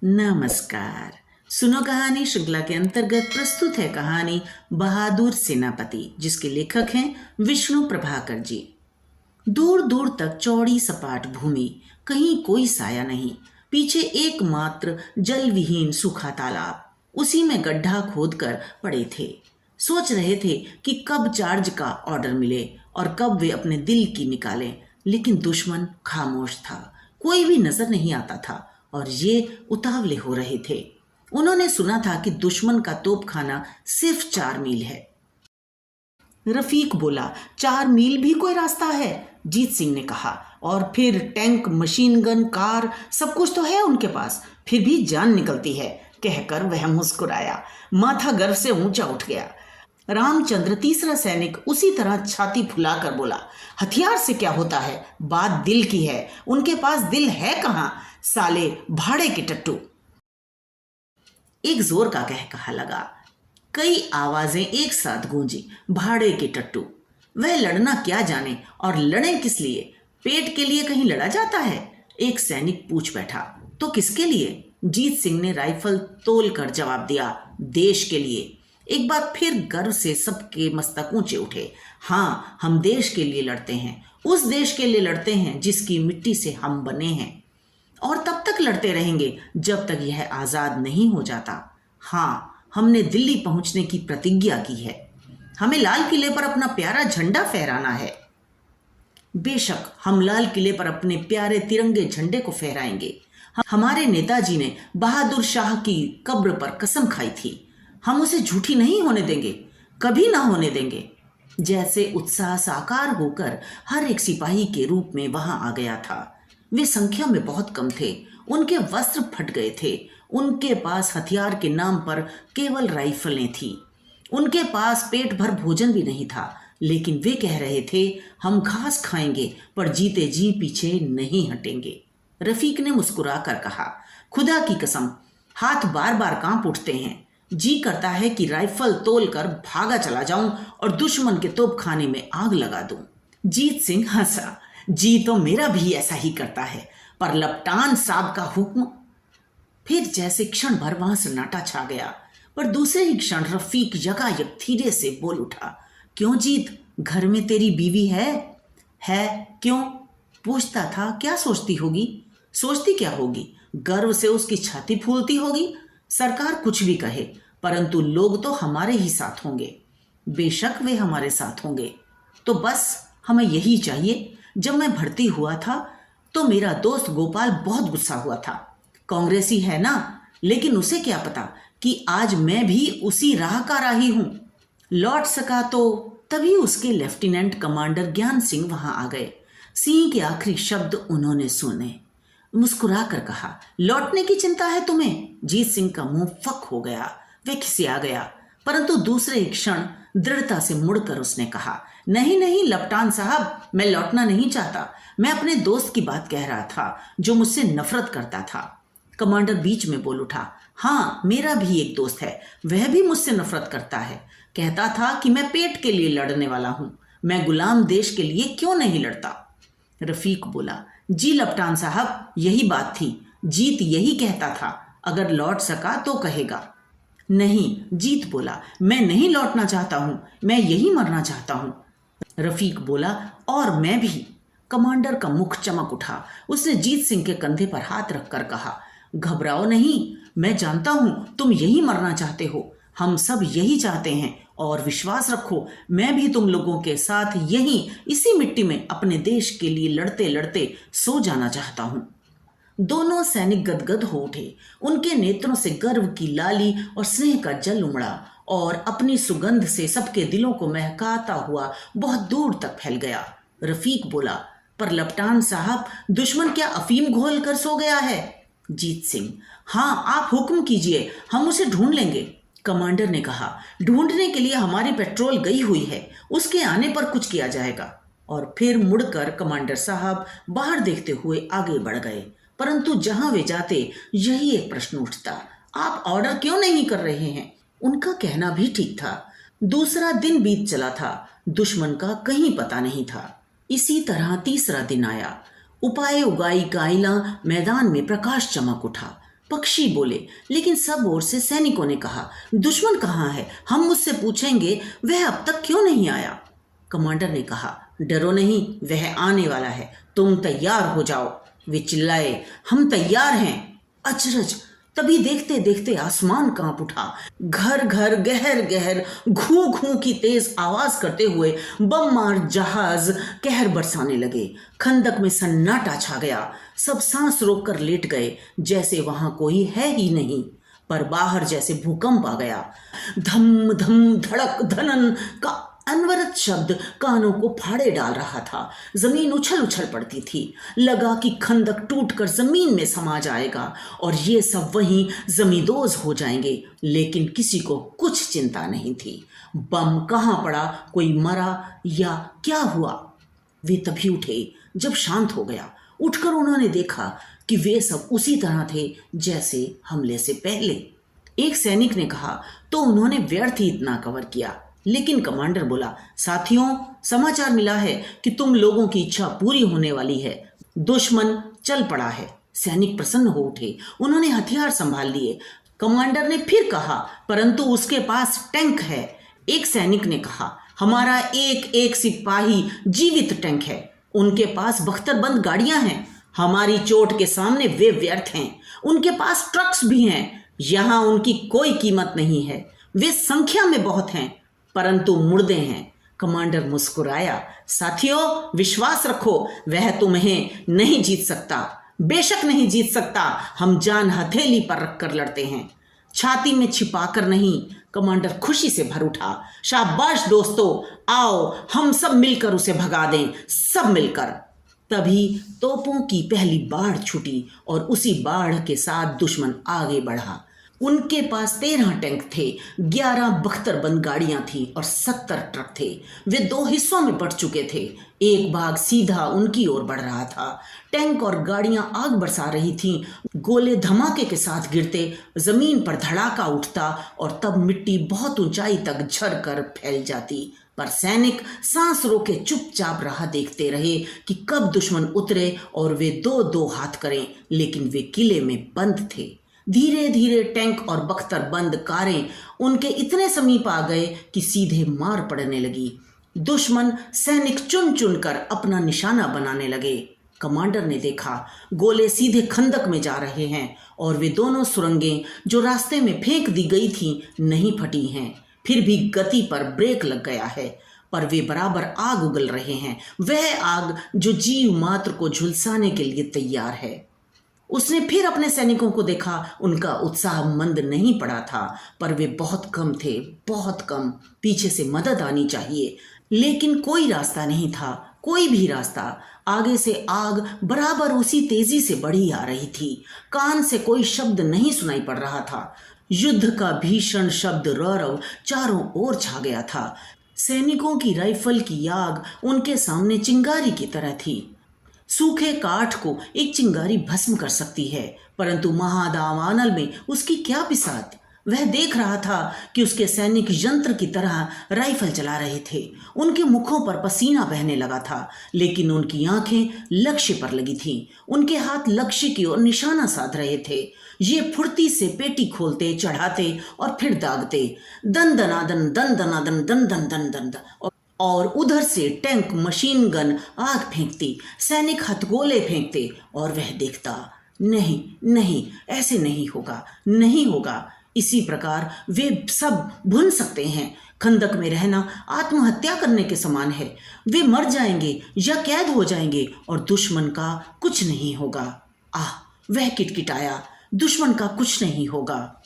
नमस्कार। सुनो कहानी श्रृंखला के अंतर्गत प्रस्तुत है कहानी बहादुर सेनापति, जिसके लेखक हैं विष्णु प्रभाकर जी। दूर दूर तक चौड़ी सपाट भूमि, कहीं कोई साया नहीं। पीछे एकमात्र जल विहीन सूखा तालाब, उसी में गड्ढा खोदकर पड़े थे। सोच रहे थे कि कब चार्ज का ऑर्डर मिले और कब वे अपने दिल की निकालें, लेकिन दुश्मन खामोश था। कोई भी नजर नहीं आता था और ये उतावले हो रहे थे। उन्होंने सुना था कि दुश्मन का तोपखाना सिर्फ 4 मील है। रफीक बोला, 4 मील भी कोई रास्ता है? जीत सिंह ने कहा, और फिर टैंक, मशीन गन, कार, सब कुछ तो है उनके पास, फिर भी जान निकलती है। कहकर वह मुस्कुराया। माथा गर्व से ऊंचा उठ गया। रामचंद्र, तीसरा सैनिक, उसी तरह छाती फुलाकर बोला, हथियार से क्या होता है, बात दिल की है। उनके पास दिल है कहां, साले भाड़े के टट्टू। एक जोर का कहकहा लगा। कई आवाजें एक साथ गूंजी। भाड़े के टट्टू। वह लड़ना क्या जाने, और लड़े किस लिए? पेट के लिए कहीं लड़ा जाता है? एक सैनिक पूछ बैठा। तो किसके लिए? जीत सिंह ने राइफल तोल कर जवाब दिया, देश के लिए। एक बार फिर गर्व से सबके मस्तक ऊंचे उठे। हाँ, हम देश के लिए लड़ते हैं, उस देश के लिए लड़ते हैं जिसकी मिट्टी से हम बने हैं, और तब तक लड़ते रहेंगे जब तक यह आज़ाद नहीं हो जाता। हाँ, हमने दिल्ली पहुंचने की प्रतिज्ञा की है। हमें लाल किले पर अपना प्यारा झंडा फहराना है। बेशक, हम लाल किले पर अपने प्यारे तिरंगे झंडे को फहराएंगे। हमारे नेताजी ने बहादुर शाह की कब्र पर कसम खाई थी, हम उसे झूठी नहीं होने देंगे, कभी ना होने देंगे। जैसे उत्साह साकार होकर हर एक सिपाही के रूप में वहां आ गया था। वे संख्या में बहुत कम थे, उनके वस्त्र फट गए थे, उनके पास हथियार के नाम पर केवल राइफलें थी, उनके पास पेट भर भोजन भी नहीं था। लेकिन वे कह रहे थे, हम घास खाएंगे पर जीते जी पीछे नहीं हटेंगे। रफीक ने मुस्कुराकर कहा, खुदा की कसम, हाथ बार बार कांप उठते हैं। जी करता है कि राइफल तोलकर भागा चला जाऊं और दुश्मन के तोपखाने में आग लगा दूं। जीत सिंह हंसा। जी तो मेरा भी ऐसा ही करता है, पर लपटान साहब का हुक्म। फिर जैसे क्षण भर वहां सन्नाटा छा गया, पर दूसरे ही क्षण रफीक यकायक धीरे से बोल उठा, क्यों जीत, घर में तेरी बीवी है? क्यों? पूछता था, क्या सोचती होगी? सोचती क्या होगी? गर्व से उसकी छाती फूलती होगी। सरकार कुछ भी कहे, परंतु लोग तो हमारे ही साथ होंगे। बेशक वे हमारे साथ होंगे, तो बस हमें यही चाहिए। जब मैं भर्ती हुआ था तो मेरा दोस्त गोपाल बहुत गुस्सा हुआ था। कांग्रेसी है ना, लेकिन उसे क्या पता कि आज मैं भी उसी राह का राही हूं। लौट सका तो। तभी उसके लेफ्टिनेंट कमांडर ज्ञान सिंह वहां आ गए। सिंह के आखिरी शब्द उन्होंने सुने। मुस्कुरा कर कहा, लौटने की चिंता है तुम्हें? जीत सिंह का मुंह फक हो गया। वे खिसिया गया, परंतु दूसरे क्षण दृढ़ता से मुड़कर उसने कहा, नहीं नहीं लपटान साहब, मैं लौटना नहीं चाहता। मैं अपने दोस्त की बात कह रहा था जो मुझसे नफरत करता था। कमांडर बीच में बोल उठा, हाँ, मेरा भी एक दोस्त है, वह भी मुझसे नफरत करता है। कहता था कि मैं पेट के लिए लड़ने वाला हूं, मैं गुलाम देश के लिए क्यों नहीं लड़ता। रफीक बोला, जी लपटान साहब, यही बात थी। जीत यही कहता था, अगर लौट सका तो कहेगा। नहीं, जीत बोला, मैं नहीं लौटना चाहता हूं, मैं यही मरना चाहता हूं। रफीक बोला, और मैं भी। कमांडर का मुख चमक उठा। उसने जीत सिंह के कंधे पर हाथ रखकर कहा, घबराओ नहीं, मैं जानता हूं तुम यही मरना चाहते हो, हम सब यही चाहते हैं, और विश्वास रखो, मैं भी तुम लोगों के साथ यहीं इसी मिट्टी में अपने देश के लिए लड़ते लड़ते सो जाना चाहता हूं। दोनों सैनिक गदगद हो उठे। उनके नेत्रों से गर्व की लाली और स्नेह का जल उमड़ा और अपनी सुगंध से सबके दिलों को महकाता हुआ बहुत दूर तक फैल गया। रफीक बोला, पर लपटान साहब, दुश्मन क्या अफीम घोल कर सो गया है? जीत सिंह, हाँ, आप हुक्म कीजिए, हम उसे ढूंढ लेंगे। कमांडर ने कहा, ढूंढने के लिए हमारी पेट्रोल गई हुई है, उसके आने पर कुछ किया जाएगा। और फिर मुड़कर कमांडर साहब बाहर देखते हुए आगे बढ़ गए। परंतु जहां वे जाते, यही एक प्रश्न उठता, आप ऑर्डर क्यों नहीं कर रहे हैं? उनका कहना भी ठीक था। दूसरा दिन बीत चला था, दुश्मन का कहीं पता नहीं था। इसी तरह तीसरा दिन आया। उपाय उगाई काइला मैदान में प्रकाश चमक उठा। पक्षी बोले, लेकिन सब ओर से सैनिकों ने कहा, दुश्मन कहाँ है? हम उससे पूछेंगे, वह अब तक क्यों नहीं आया? कमांडर ने कहा, डरो नहीं, वह आने वाला है, तुम तैयार हो जाओ। वे चिल्लाए, हम तैयार हैं। अचरज, तभी देखते देखते आसमान कांप उठा। घर घर गहर गहर घू घू की तेज आवाज करते हुए बम मार जहाज कहर बरसाने लगे। खंदक में सन्नाटा छा गया। सब सांस रोककर लेट गए, जैसे वहां कोई है ही नहीं। पर बाहर जैसे भूकंप आ गया। धम धम धड़क धनन का अनवरत शब्द कानों को फाड़े डाल रहा था। जमीन उछल उछल पड़ती थी। लगा कि खंदक टूटकर जमीन में समा जाएगा और ये सब वहीं जमींदोज हो जाएंगे, लेकिन किसी को कुछ चिंता नहीं थी। बम कहाँ पड़ा, कोई मरा या क्या हुआ? वे तभी उठे जब शांत हो गया। उठकर उन्होंने देखा कि वे सब उसी तरह थे जैसे हमले से पहले। एक सैनिक ने कहा, तो उन्होंने व्यर्थ ही इतना कवर किया। लेकिन कमांडर बोला, साथियों, समाचार मिला है कि तुम लोगों की इच्छा पूरी होने वाली है। दुश्मन चल पड़ा है। सैनिक प्रसन्न हो उठे। उन्होंने हथियार संभाल लिए। कमांडर ने फिर कहा, परंतु उसके पास टैंक है। एक सैनिक ने कहा, हमारा एक एक सिपाही जीवित टैंक है। उनके पास बख्तरबंद गाड़ियां हैं। हमारी चोट के सामने वे व्यर्थ हैं। उनके पास ट्रक्स भी हैं। यहां उनकी कोई कीमत नहीं है। वे संख्या में बहुत हैं, परंतु मुर्दे हैं। कमांडर मुस्कुराया, साथियों, विश्वास रखो, वह तुम्हें नहीं जीत सकता। बेशक नहीं जीत सकता। हम जान हथेली पर रखकर लड़ते हैं, छाती में छिपाकर नहीं। कमांडर खुशी से भर उठा। शाबाश दोस्तों, आओ हम सब मिलकर उसे भगा दें, सब मिलकर। तभी तोपों की पहली बाढ़ छूटी और उसी बाढ़ के साथ दुश्मन आगे बढ़ा। उनके पास 13 टैंक थे, 11 बख्तरबंद गाड़ियां थीं और 70 ट्रक थे। वे 2 हिस्सों में बंट चुके थे। एक भाग सीधा उनकी ओर बढ़ रहा था। टैंक और गाड़ियां आग बरसा रही थीं। गोले धमाके के साथ गिरते, जमीन पर धड़ाका उठता और तब मिट्टी बहुत ऊंचाई तक झरकर फैल जाती। पर सैनिक सांस रोके चुपचाप राह देखते रहे कि कब दुश्मन उतरे और वे 2-2 हाथ करें, लेकिन वे किले में बंद थे। धीरे धीरे टैंक और बख्तरबंद कारें उनके इतने समीप आ गए कि सीधे मार पड़ने लगी। दुश्मन सैनिक चुन चुन कर अपना निशाना बनाने लगे। कमांडर ने देखा गोले सीधे खंदक में जा रहे हैं और वे दोनों सुरंगें जो रास्ते में फेंक दी गई थीं नहीं फटी हैं। फिर भी गति पर ब्रेक लग गया है, पर वे बराबर आग उगल रहे हैं। वह आग जो जीव मात्र को झुलसाने के लिए तैयार है। उसने फिर अपने सैनिकों को देखा। उनका उत्साह मंद नहीं पड़ा था, पर वे बहुत कम थे, बहुत कम। पीछे से मदद आनी चाहिए, लेकिन कोई रास्ता नहीं था, कोई भी रास्ता। आगे से आग बराबर उसी तेजी से बढ़ी आ रही थी। कान से कोई शब्द नहीं सुनाई पड़ रहा था। युद्ध का भीषण शब्द रौरव चारों ओर छा गया था। सैनिकों की राइफल की आग उनके सामने चिंगारी की तरह थी। सूखे काठ को एक चिंगारी भस्म कर सकती है, परंतु महादावानल में उसकी क्या बिसात। वह देख रहा था कि उसके सैनिक यंत्र की तरह राइफल चला रहे थे। उनके मुखों पर पसीना बहने लगा था, लेकिन उनकी आंखें लक्ष्य पर लगी थीं। उनके हाथ लक्ष्य की ओर निशाना साध रहे थे। ये फुर्ती से पेटी खोलते, चढ़ाते और फिर दागते। दन दनादन दन दनादन दन दन दन दन दन। और उधर से टैंक मशीन गन आग फेंकती, सैनिक हथगोले फेंकते और वह देखता, नहीं नहीं, ऐसे नहीं होगा, नहीं होगा। इसी प्रकार वे सब भुन सकते हैं। खंदक में रहना आत्महत्या करने के समान है। वे मर जाएंगे या कैद हो जाएंगे और दुश्मन का कुछ नहीं होगा। आह, वह किटकिटाया, दुश्मन का कुछ नहीं होगा।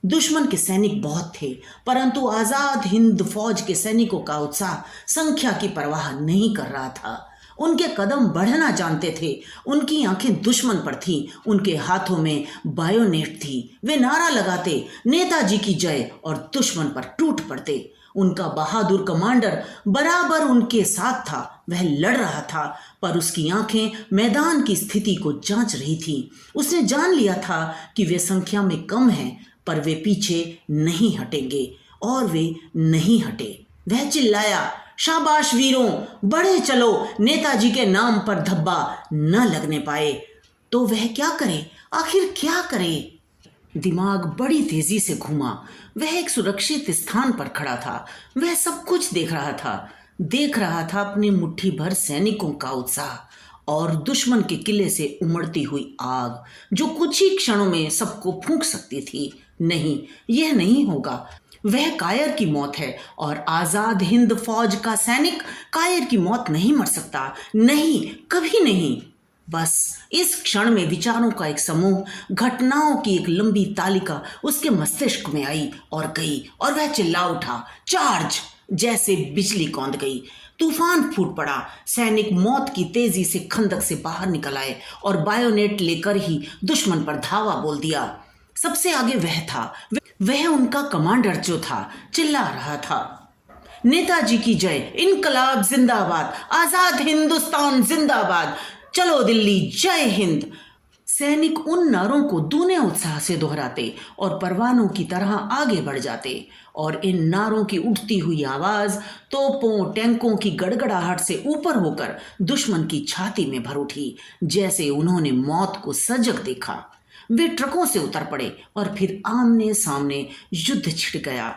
दुश्मन के सैनिक बहुत थे, परंतु आजाद हिंद फौज के सैनिकों का उत्साह संख्या की परवाह नहीं कर रहा था। उनके कदम बढ़ना जानते थे। उनकी आंखें दुश्मन पर थीं, उनके हाथों में बायोनेट थी। वे नारा लगाते, नेताजी की जय, और दुश्मन पर टूट पड़ते। उनका बहादुर कमांडर बराबर उनके साथ था। वह लड़ रहा था, पर उसकी आंखें मैदान की स्थिति को जांच रही थीं। उसने जान लिया था कि वे संख्या में कम हैं, पर वे पीछे नहीं हटेंगे, और वे नहीं हटे। वह चिल्लाया, शाबाश वीरों, बढ़े चलो, नेताजी के नाम पर धब्बा न लगने पाए। तो वह क्या करे, आखिर क्या करे? दिमाग बड़ी तेजी से घूमा। वह एक सुरक्षित स्थान पर खड़ा था। वह सब कुछ देख रहा था अपने मुट्ठी भर सैनिकों का उत्साह और दुश्मन के किले से उमड़ती हुई आग, जो कुछ ही क्षणों में सबको फूंक सकती थी। नहीं, यह नहीं होगा। वह कायर की मौत है और आजाद हिंद फौज का सैनिक कायर की मौत नहीं मर सकता। नहीं, कभी नहीं। बस इस क्षण में विचारों का एक समूह, घटनाओं की एक लंबी तालिका उसके मस्तिष्क में आई और गई, और वह चिल्ला उठा, चार्ज! जैसे बिजली कौंध गई। तूफान फूट पड़ा। सैनिक मौत की तेजी से खंदक से बाहर निकल आए और बायोनेट लेकर ही दुश्मन पर धावा बोल दिया। सबसे आगे वह था। वह उनका कमांडर जो था, चिल्ला रहा था, नेताजी की जय, इनकलाब जिंदाबाद, आजाद हिंदुस्तान जिंदाबाद, चलो दिल्ली, जय हिंद। सैनिक उन नारों को दूने उत्साह से दोहराते और परवानों की तरह आगे बढ़ जाते, और इन नारों की उठती हुई आवाज तोपों टैंकों की गड़गड़ाहट से ऊपर होकर दुश्मन की छाती में भर उठी, जैसे उन्होंने मौत को सजग देखा। वे ट्रकों से उतर पड़े और फिर आमने सामने युद्ध छिड़ गया।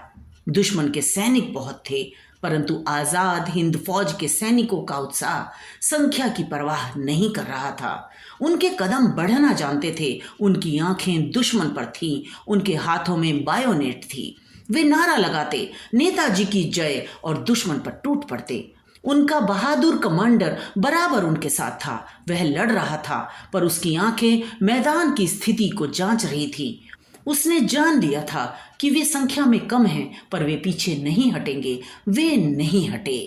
दुश्मन के सैनिक बहुत थे, परंतु आजाद हिंद फौज के सैनिकों का उत्साह संख्या की परवाह नहीं कर रहा था। उनके कदम बढ़ना जानते थे। उनकी आंखें दुश्मन पर थीं, उनके हाथों में बायोनेट थी। वे नारा लगाते, नेताजी की जय, और दुश्मन पर टूट पड़ते। उनका बहादुर कमांडर बराबर उनके साथ था। वह लड़ रहा था, पर उसकी आंखें मैदान की स्थिति को जांच रही थी। उसने जान लिया था कि वे संख्या में कम हैं, पर वे पीछे नहीं हटेंगे। वे नहीं हटे।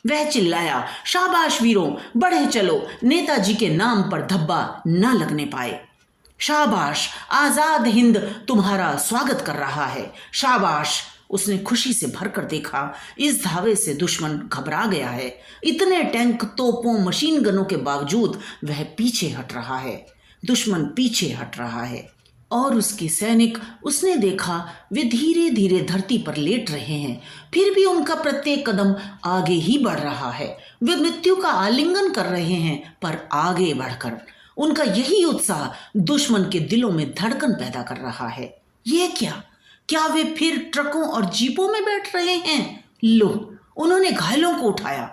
वह चिल्लाया, शाबाश वीरों, बढ़े चलो, नेताजी के नाम पर धब्बा न लगने पाए। शाबाश, आजाद हिंद तुम्हारा स्वागत कर रहा है। शाबाश। उसने खुशी से भरकर देखा, इस धावे से दुश्मन घबरा गया है। इतने टैंक, तोपों, मशीन गनों के बावजूद वह पीछे हट रहा है। दुश्मन पीछे हट रहा है, और उसके सैनिक, उसने देखा, वे धीरे धीरे धरती पर लेट रहे हैं। फिर भी उनका प्रत्येक कदम आगे ही बढ़ रहा है। वे मृत्यु का आलिंगन कर रहे हैं, पर आगे बढ़कर। उनका यही उत्साह दुश्मन के दिलों में धड़कन पैदा कर रहा है। ये क्या वे फिर ट्रकों और जीपों में बैठ रहे हैं? लो, उन्होंने घायलों को उठाया।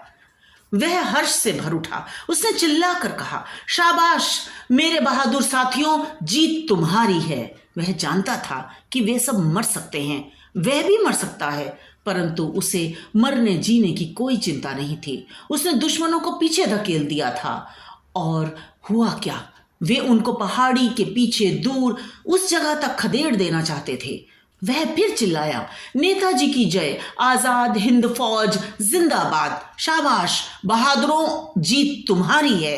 वह हर्ष से भर उठा। उसने चिल्लाकर कहा, शाबाश मेरे बहादुर साथियों, जीत तुम्हारी है। वह जानता था कि वे सब मर सकते हैं, वह भी मर सकता है, परंतु उसे मरने जीने की कोई चिंता नहीं थी। उसने दुश्मनों को पीछे धकेल दिया था, और हुआ क्या, वे उनको पहाड़ी के पीछे दूर उस जगह तक खदेड़ देना चाहते थे। वह फिर चिल्लाया, नेताजी की जय, आजाद हिंद फौज जिंदाबाद, शाबाश बहादुरों, जीत तुम्हारी है।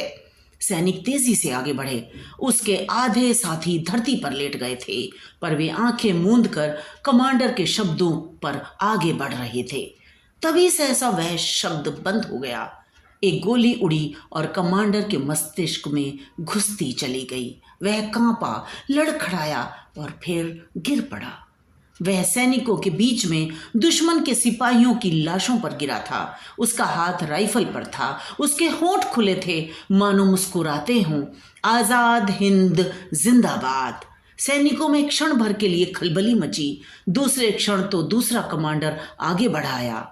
सैनिक तेजी से आगे बढ़े। उसके आधे साथी धरती पर लेट गए थे, पर वे आंखें मूंद कर कमांडर के शब्दों पर आगे बढ़ रहे थे। तभी सहसा वह शब्द बंद हो गया। एक गोली उड़ी और कमांडर के मस्तिष्क में घुसती चली गई। वह कांपा, लड़खड़ाया और फिर गिर पड़ा। वह सैनिकों के बीच में दुश्मन के सिपाहियों की लाशों पर गिरा था। उसका हाथ राइफल पर था, उसके होंठ खुले थे, मानो मुस्कुराते हों, आजाद हिंद जिंदाबाद। सैनिकों में क्षण भर के लिए खलबली मची। दूसरे क्षण तो दूसरा कमांडर आगे बढ़ाया।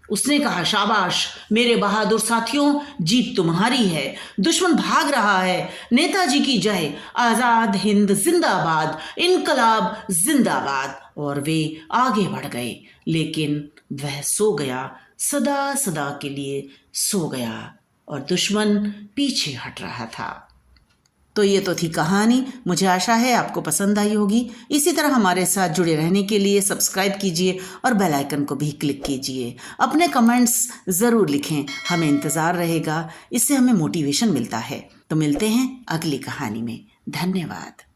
उसने कहा, शाबाश मेरे बहादुर साथियों, जीत तुम्हारी है। दुश्मन भाग रहा है। नेताजी की जय, आजाद हिंद जिंदाबाद, इनकलाब जिंदाबाद। और वे आगे बढ़ गए, लेकिन वह सो गया, सदा सदा के लिए सो गया, और दुश्मन पीछे हट रहा था। तो ये तो थी कहानी। मुझे आशा है आपको पसंद आई होगी। इसी तरह हमारे साथ जुड़े रहने के लिए सब्सक्राइब कीजिए और बेल आइकन को भी क्लिक कीजिए। अपने कमेंट्स ज़रूर लिखें, हमें इंतज़ार रहेगा। इससे हमें मोटिवेशन मिलता है। तो मिलते हैं अगली कहानी में। धन्यवाद।